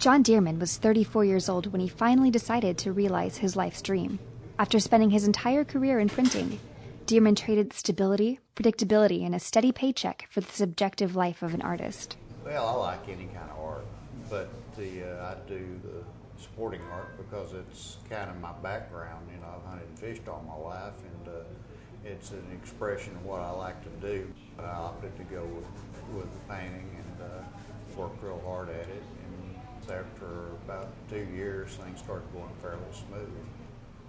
John Dearman was 34 years old when he finally decided to realize his life's dream. After spending his entire career in printing, Dearman traded stability, predictability, and a steady paycheck for the subjective life of an artist. Well, I like any kind of art, but I do the sporting art because it's kind of my background. You know, I've hunted and fished all my life, and it's an expression of what I like to do. I opted to go with the painting and worked real hard at it. And after about 2 years, things started going fairly smooth.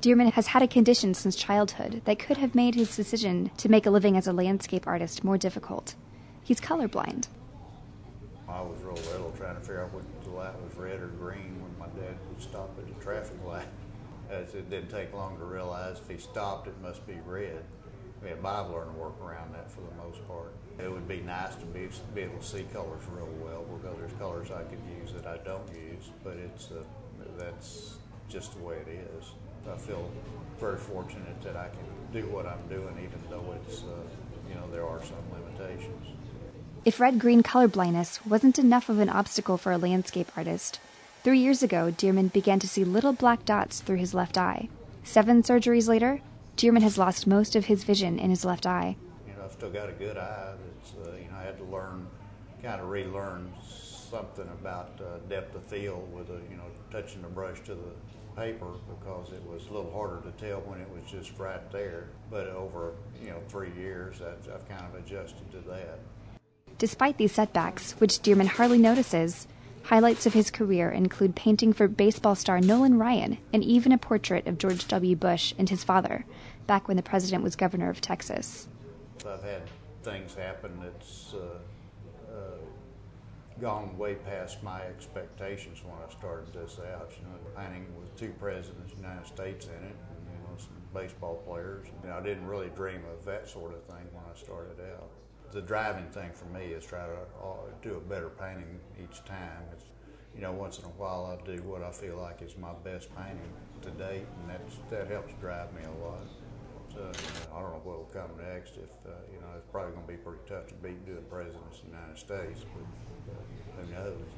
Dearman has had a condition since childhood that could have made his decision to make a living as a landscape artist more difficult. He's colorblind. I was real little trying to figure out whether the light was red or green when my dad would stop at the traffic light. As it didn't take long to realize if he stopped, it must be red. But I've learned to work around that for the most part. It would be nice to be able to see colors real well because there's colors I could use that I don't use, but that's just the way it is. I feel very fortunate that I can do what I'm doing even though there are some limitations. If red-green color blindness wasn't enough of an obstacle for a landscape artist, 3 years ago, Dearman began to see little black dots through his left eye. 7 surgeries later, Dearman has lost most of his vision in his left eye. I've still got a good eye. I had to relearn something about depth of field with touching the brush to the paper because it was a little harder to tell when it was just right there. But over 3 years, I've kind of adjusted to that. Despite these setbacks, which Dearman hardly notices, highlights of his career include painting for baseball star Nolan Ryan and even a portrait of George W. Bush and his father, back when the president was governor of Texas. I've had things happen that's gone way past my expectations when I started this out. Painting with 2 presidents of the United States in it, and some baseball players. I didn't really dream of that sort of thing when I started out. The driving thing for me is try to do a better painting each time. Once in a while I do what I feel like is my best painting to date, and that helps drive me a lot. So I don't know what will come next. It's probably going to be pretty tough to beat doing presidents of the United States, but who knows?